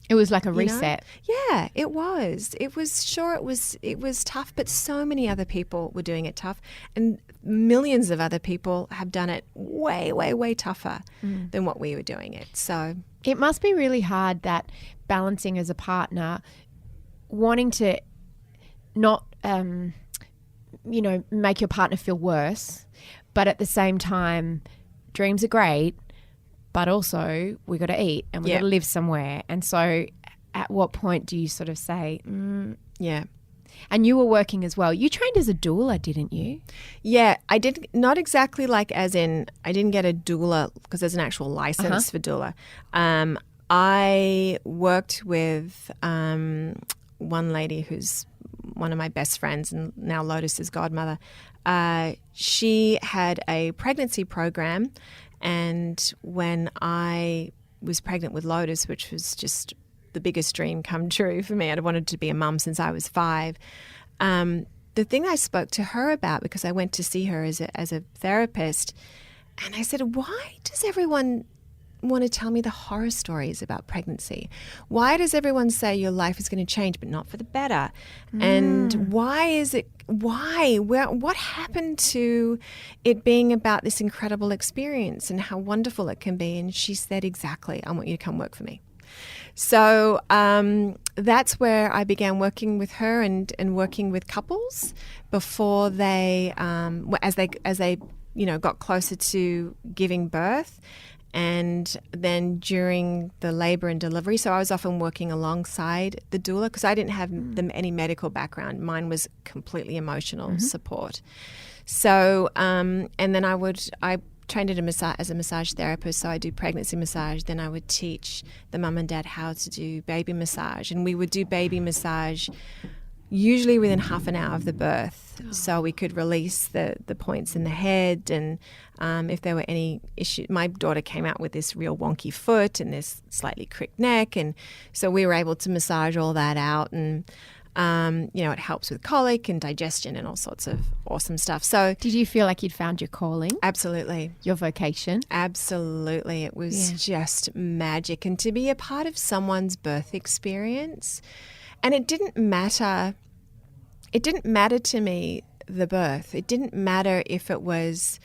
Speaker 3: It was like a reset.
Speaker 2: Yeah, it was. It was tough, but so many other people were doing it tough, and millions of other people have done it way, way, way tougher than what we were doing it. So
Speaker 3: it must be really hard that balancing as a partner, wanting to not, make your partner feel worse, but at the same time, dreams are great, but also we got to eat and we got to live somewhere. And so at what point do you sort of say,
Speaker 2: yeah.
Speaker 3: And you were working as well. You trained as a doula, didn't you?
Speaker 2: Yeah, I did. Not exactly like as in I didn't get a doula because there's an actual license for doula. I worked with one lady who's one of my best friends and now Lotus's godmother. She had a pregnancy program, and when I was pregnant with Lotus, which was just the biggest dream come true for me. I'd wanted to be a mum since I was 5. The thing I spoke to her about, because I went to see her as a therapist, and I said, why does everyone want to tell me the horror stories about pregnancy? Why does everyone say your life is going to change but not for the better? And why is it, what happened to it being about this incredible experience and how wonderful it can be? And she said, exactly, I want you to come work for me. So that's where I began working with her and working with couples before they, as they got closer to giving birth, and then during the labor and delivery. So I was often working alongside the doula because I didn't have any medical background. Mine was completely emotional support. So and then I trained as a massage therapist, so I do pregnancy massage. Then I would teach the mum and dad how to do baby massage, and we would do baby massage usually within half an hour of the birth, so we could release the points in the head, and if there were any issues. My daughter came out with this real wonky foot and this slightly cricked neck, and so we were able to massage all that out, and it helps with colic and digestion and all sorts of awesome stuff. So
Speaker 3: did you feel like you'd found your calling?
Speaker 2: Absolutely.
Speaker 3: Your vocation?
Speaker 2: Absolutely. It was just magic. And to be a part of someone's birth experience, and it didn't matter to me, the birth. It didn't matter if it was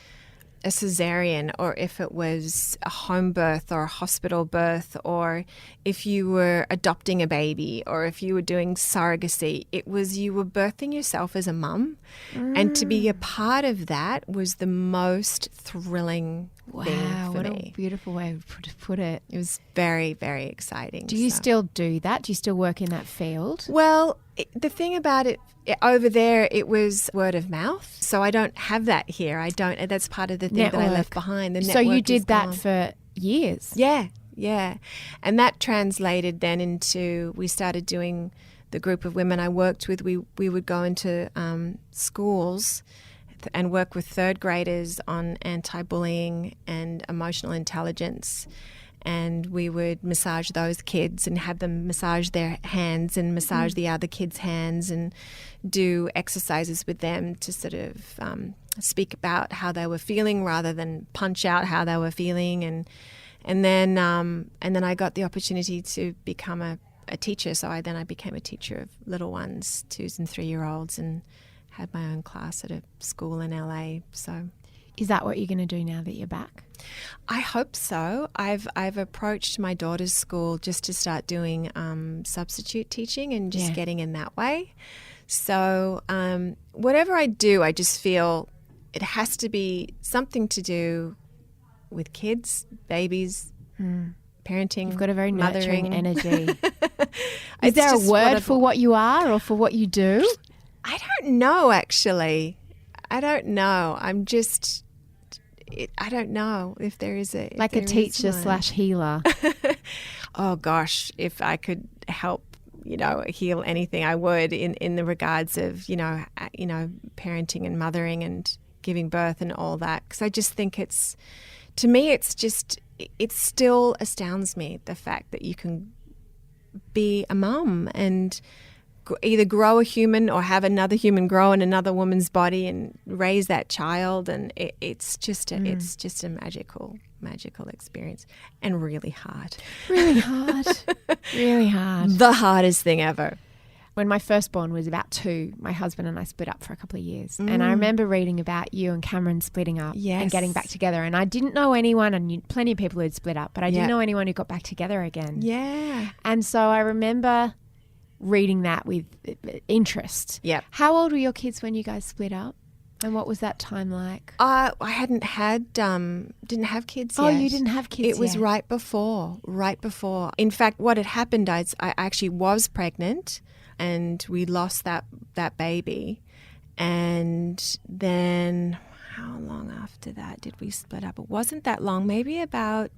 Speaker 2: a cesarean or if it was a home birth or a hospital birth, or if you were adopting a baby or if you were doing surrogacy. It was you were birthing yourself as a mum, and to be a part of that was the most thrilling thing for me. What a
Speaker 3: beautiful way to put it.
Speaker 2: It was very, very exciting.
Speaker 3: Do you still do that? Do you still work in that field?
Speaker 2: Well, the thing about it, over there, it was word of mouth. So I don't have that here. That's part of the thing that I left behind. The
Speaker 3: so you did that
Speaker 2: gone.
Speaker 3: For years?
Speaker 2: Yeah. And that translated then into, we started doing the group of women I worked with. We would go into schools and work with third graders on anti-bullying and emotional intelligence. And we would massage those kids and have them massage their hands and massage the other kids' hands and do exercises with them to sort of speak about how they were feeling rather than punch out how they were feeling. And then I got the opportunity to become a teacher. So I became a teacher of little ones, 2- and 3-year-olds, and had my own class at a school in LA. So.
Speaker 3: Is that what you're going to do now that you're back?
Speaker 2: I hope so. I've approached my daughter's school just to start doing substitute teaching and just getting in that way. So whatever I do, I just feel it has to be something to do with kids, babies, parenting.
Speaker 3: You've got a very
Speaker 2: mothering.
Speaker 3: nurturing energy. Is there a word for what you are or for what you do?
Speaker 2: I don't know, actually. I don't know. I don't know if there is a...
Speaker 3: Like a teacher / healer.
Speaker 2: Oh, gosh, if I could help, heal anything, I would in the regards of, parenting and mothering and giving birth and all that. Because I just think it's to me, it's just, it still astounds me, the fact that you can be a mum and either grow a human or have another human grow in another woman's body and raise that child. And it's just a magical experience, and really hard.
Speaker 3: Really hard. Really hard.
Speaker 2: The hardest thing ever.
Speaker 3: When my firstborn was about 2, my husband and I split up for a couple of years. And I remember reading about you and Cameron splitting up and getting back together. And I didn't know anyone, I knew plenty of people who had split up, but I didn't know anyone who got back together again.
Speaker 2: Yeah.
Speaker 3: And so I remember reading that with interest.
Speaker 2: Yep.
Speaker 3: How old were your kids when you guys split up? And what was that time like?
Speaker 2: I didn't have kids yet.
Speaker 3: Oh, you didn't have kids
Speaker 2: It was
Speaker 3: yet.
Speaker 2: right before. In fact, what had happened, I actually was pregnant, and we lost that baby. And then how long after that did we split up? It wasn't that long, maybe about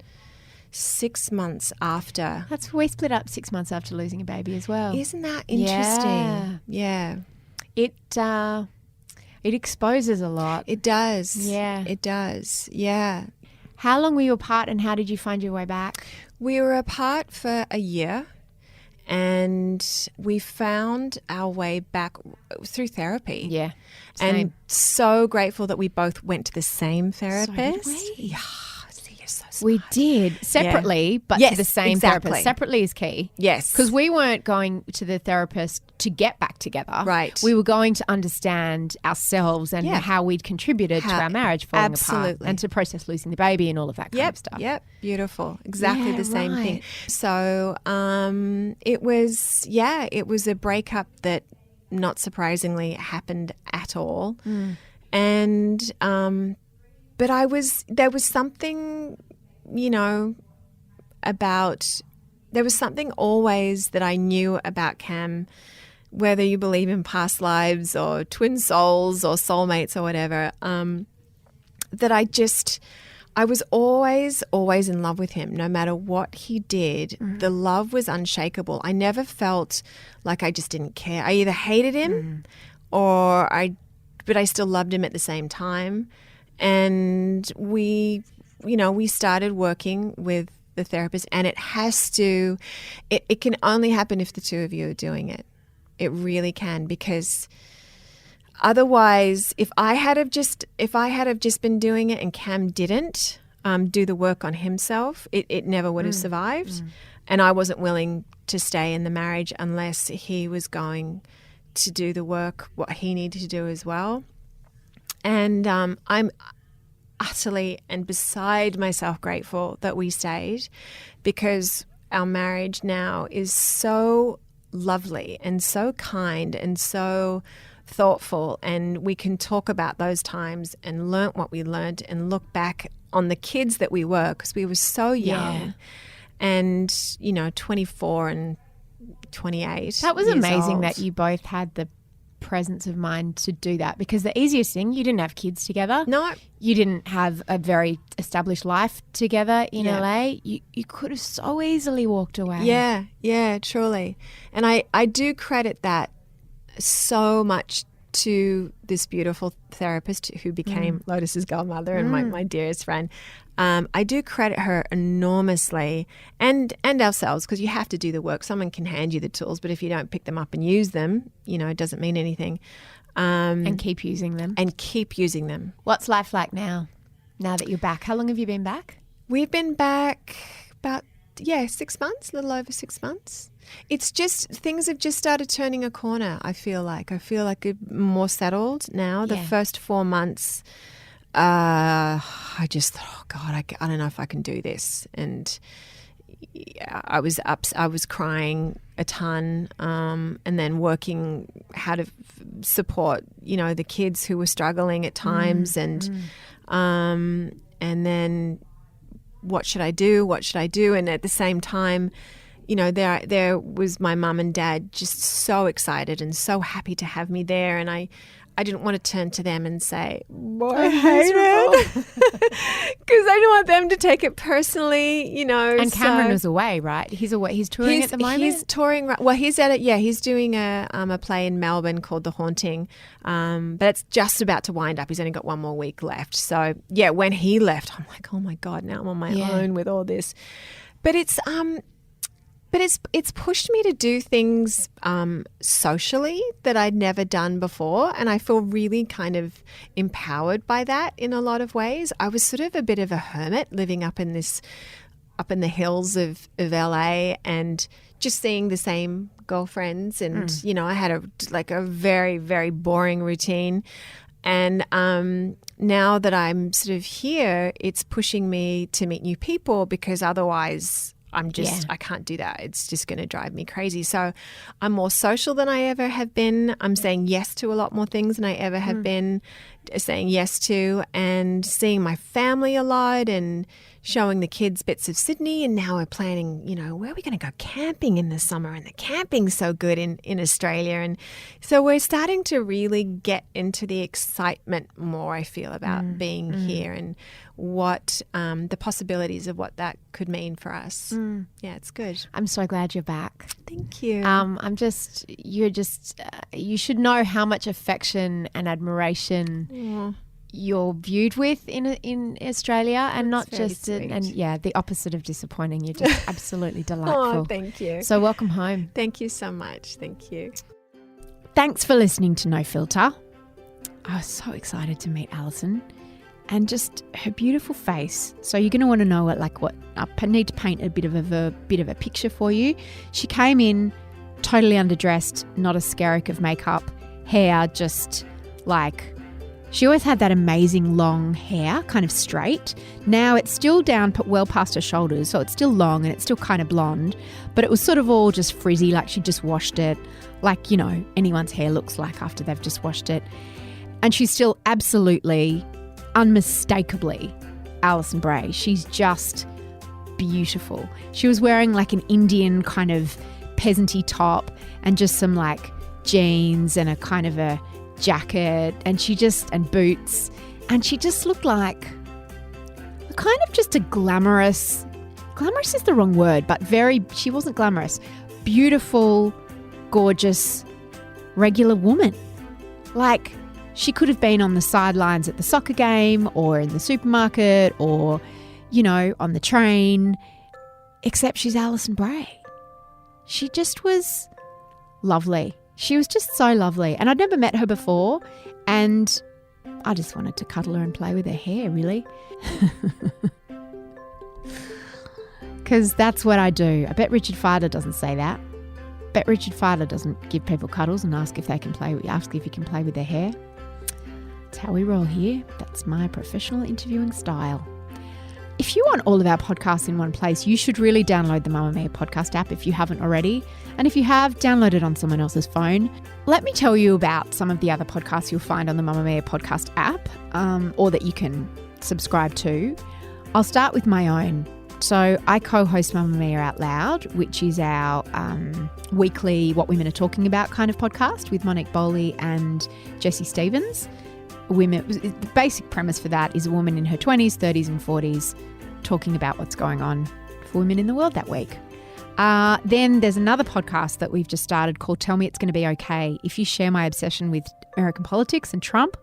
Speaker 2: 6 months after.
Speaker 3: We split up 6 months after losing a baby as well.
Speaker 2: Isn't that interesting? Yeah.
Speaker 3: It exposes a lot.
Speaker 2: It does.
Speaker 3: Yeah.
Speaker 2: It does. Yeah.
Speaker 3: How long were you apart, and how did you find your way back?
Speaker 2: We were apart for a year, and we found our way back through therapy.
Speaker 3: Yeah.
Speaker 2: And so grateful that we both went to the same therapist.
Speaker 3: So did we.
Speaker 2: Yeah. See, you're so smart.
Speaker 3: We did separately, but
Speaker 2: Yes,
Speaker 3: to the same
Speaker 2: exactly.
Speaker 3: therapist. Separately is key.
Speaker 2: Yes.
Speaker 3: Because we weren't going to the therapist to get back together.
Speaker 2: Right.
Speaker 3: We were going to understand ourselves and how we'd contributed to our marriage falling apart,
Speaker 2: absolutely.
Speaker 3: and to process losing the baby and all of that kind of stuff.
Speaker 2: Yep. Beautiful. Exactly
Speaker 3: Yeah,
Speaker 2: the same thing.
Speaker 3: right.
Speaker 2: So it was a breakup that, not surprisingly, happened at all. And but there was something, there was something always that I knew about Cam, whether you believe in past lives or twin souls or soulmates or whatever, that I was always in love with him. No matter what he did, the love was unshakable. I never felt like I just didn't care. I either hated him but I still loved him at the same time. And we started working with the therapist, and it can only happen if the two of you are doing it. It really can, because otherwise, if I had have just been doing it and Cam didn't do the work on himself, it never would have survived. And I wasn't willing to stay in the marriage unless he was going to do the work, what he needed to do as well. And I'm utterly and beside myself grateful that we stayed, because our marriage now is so lovely and so kind and so thoughtful, and we can talk about those times and learn what we learned and look back on the kids that we were, because we were so young and 24 and 28.
Speaker 3: That was
Speaker 2: years
Speaker 3: amazing
Speaker 2: old.
Speaker 3: that you both had the presence of mind to do that, because the easiest thing, you didn't have kids together.
Speaker 2: No.
Speaker 3: You didn't have a very established life together in LA. You could have so easily walked away.
Speaker 2: Yeah, truly. And I do credit that so much to this beautiful therapist who became Lotus's godmother and my dearest friend. I do credit her enormously, and ourselves, because you have to do the work. Someone can hand you the tools, but if you don't pick them up and use them, it doesn't mean anything.
Speaker 3: And keep using them.
Speaker 2: What's
Speaker 3: life like now that you're back? How long have you been back?
Speaker 2: We've been back about 6 months, a little over 6 months. It's just, things have just started turning a corner, I feel like it's more settled now. The first 4 months, I just thought, oh God, I don't know if I can do this. And I was crying a ton, and then working how to support, the kids who were struggling at times. And then what should I do? And at the same time, there was my mum and dad just so excited and so happy to have me there. And I I didn't want to turn to them and say, "Boy, I hate it," because I don't want them to take it personally, you know.
Speaker 3: And Cameron was away, right? He's away. He's touring at the moment.
Speaker 2: He's touring. Well, he's at it. Yeah, he's doing a play in Melbourne called The Haunting, but it's just about to wind up. He's only got one more week left. So yeah, when he left, I'm like, oh my God, now I'm on my own with all this. But it's pushed me to do things socially that I'd never done before, and I feel really kind of empowered by that in a lot of ways. I was sort of a bit of a hermit living up in the hills of LA and just seeing the same girlfriends, and you know, I had a very, very boring routine. And now that I'm sort of here, it's pushing me to meet new people, because otherwise I can't do that. It's just going to drive me crazy. So I'm more social than I ever have been. I'm saying yes to a lot more things than I ever have been saying yes to, and seeing my family a lot and showing the kids bits of Sydney. And now we're planning, you know, where are we going to go camping in the summer? And the camping's so good in Australia. And so we're starting to really get into the excitement more, I feel, about being here and what the possibilities of what that could mean for us. Yeah, it's good.
Speaker 3: I'm so glad you're back.
Speaker 2: Thank you.
Speaker 3: You should know how much affection and admiration you're viewed with in Australia, and not just the opposite of disappointing. You're just absolutely delightful.
Speaker 2: Oh, thank you.
Speaker 3: So welcome home.
Speaker 2: Thank you so much. Thank you.
Speaker 1: Thanks for listening to No Filter. I was so excited to meet Alison, and just her beautiful face. So you're going to want to know what I need to paint a bit of a picture for you. She came in totally underdressed, not a skerrick of makeup, hair just like. She always had that amazing long hair, kind of straight. Now it's still down well past her shoulders, so it's still long and it's still kind of blonde, but it was sort of all just frizzy, like she just washed it, like, you know, anyone's hair looks like after they've just washed it. And she's still absolutely, unmistakably Alison Brahe. She's just beautiful. She was wearing like an Indian kind of peasanty top and just some like jeans and a kind of a jacket, and boots, and she just looked like a kind of just a glamorous is the wrong word, but she wasn't glamorous, beautiful, gorgeous, regular woman. Like, she could have been on the sidelines at the soccer game or in the supermarket or, you know, on the train, except she's Alison Brahe. She just was lovely. She was just so lovely, and I'd never met her before, and I just wanted to cuddle her and play with her hair, really. Because that's what I do. I bet Richard Fidler doesn't say that. I bet Richard Fidler doesn't give people cuddles and ask if you can play with their hair. That's how we roll here. That's my professional interviewing style. If you want all of our podcasts in one place, you should really download the Mamma Mia podcast app if you haven't already. And if you have, download it on someone else's phone. Let me tell you about some of the other podcasts you'll find on the Mamma Mia podcast app, or that you can subscribe to. I'll start with my own. So I co-host Mamma Mia Out Loud, which is our weekly What Women Are Talking About kind of podcast with Monique, Bowley and Jessie Stevens. The basic premise for that is a woman in her 20s, 30s and 40s talking about what's going on for women in the world that week. Then there's another podcast that we've just started called Tell Me It's Going to Be Okay. If you share my obsession with American politics and Trump,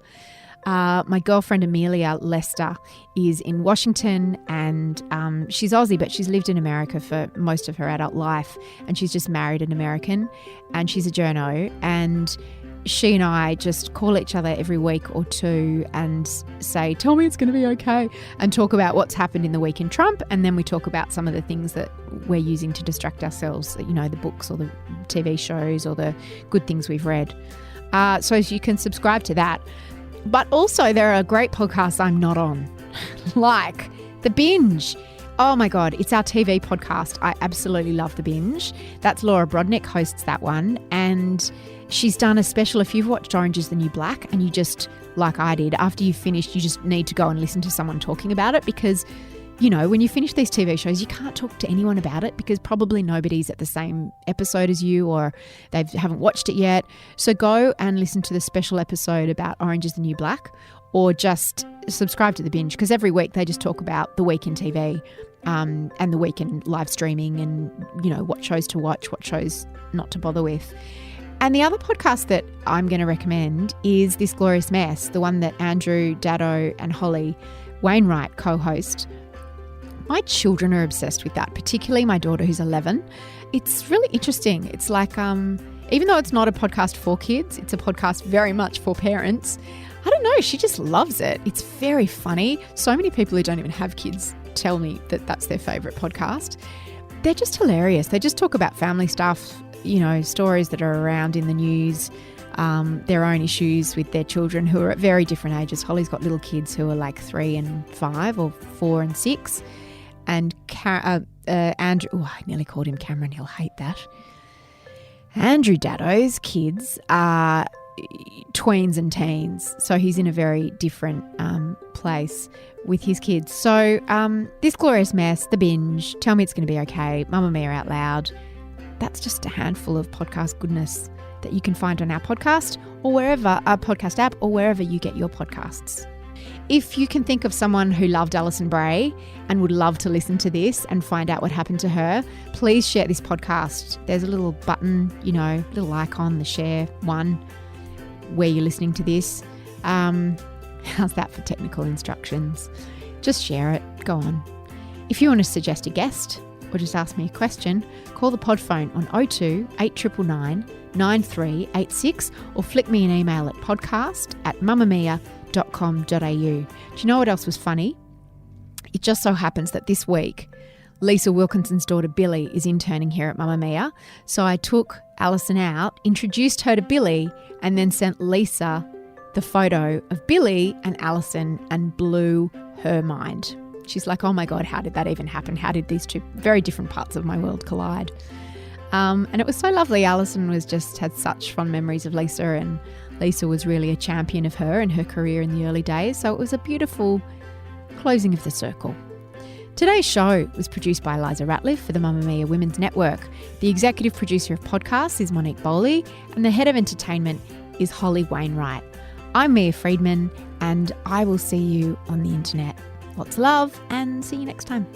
Speaker 1: my girlfriend Amelia Lester is in Washington, and she's Aussie, but she's lived in America for most of her adult life, and she's just married an American, and she's a journo, and she and I just call each other every week or two and say, tell me it's going to be okay, and talk about what's happened in the week in Trump. And then we talk about some of the things that we're using to distract ourselves, you know, the books or the TV shows or the good things we've read. So you can subscribe to that. But also there are great podcasts I'm not on, like The Binge. Oh my God, it's our TV podcast. I absolutely love The Binge. That's Laura Brodnick hosts that one. And she's done a special. If you've watched Orange is the New Black and you just, like I did, after you've finished, you just need to go and listen to someone talking about it, because you know, when you finish these TV shows, you can't talk to anyone about it because probably nobody's at the same episode as you or they haven't watched it yet. So go and listen to the special episode about Orange is the New Black, or just subscribe to The Binge, because every week they just talk about the week in TV and the week in live streaming and, you know, what shows to watch, what shows not to bother with. And the other podcast that I'm going to recommend is This Glorious Mess, the one that Andrew Daddo and Holly Wainwright co-host. My children are obsessed with that, particularly my daughter who's 11. It's really interesting. It's like, even though it's not a podcast for kids, it's a podcast very much for parents. I don't know, she just loves it. It's very funny. So many people who don't even have kids tell me that that's their favourite podcast. They're just hilarious. They just talk about family stuff, you know, stories that are around in the news, their own issues with their children who are at very different ages. Holly's got little kids who are like 3 and 5 or 4 and 6. And Andrew, I nearly called him Cameron, he'll hate that. Andrew Daddo's kids are tweens and teens, so he's in a very different place with his kids. So This Glorious Mess, The Binge, Tell Me It's Going to Be Okay, Mamma Mia Out Loud, that's just a handful of podcast goodness that you can find on our podcast or wherever, our podcast app, or wherever you get your podcasts. If you can think of someone who loved Alison Brahe and would love to listen to this and find out what happened to her, please share this podcast. There's a little button, you know, little icon, the share one, where you're listening to this. How's that for technical instructions? Just share it. Go on. If you want to suggest a guest or just ask me a question, call the pod phone on 02 8999 9386 or flick me an email at podcast@mamamia.com.au. Do you know what else was funny? It just so happens that this week, Lisa Wilkinson's daughter Billy is interning here at Mamma Mia. So I took Alison out, introduced her to Billy, and then sent Lisa the photo of Billy and Alison and blew her mind. She's like, oh my God, how did that even happen? How did these two very different parts of my world collide? And it was so lovely. Alison had such fond memories of Lisa, and Lisa was really a champion of her and her career in the early days. So it was a beautiful closing of the circle. Today's show was produced by Eliza Ratliff for the Mamma Mia Women's Network. The executive producer of podcasts is Monique Bowley, and the head of entertainment is Holly Wainwright. I'm Mia Friedman, and I will see you on the internet. Lots of love, and see you next time.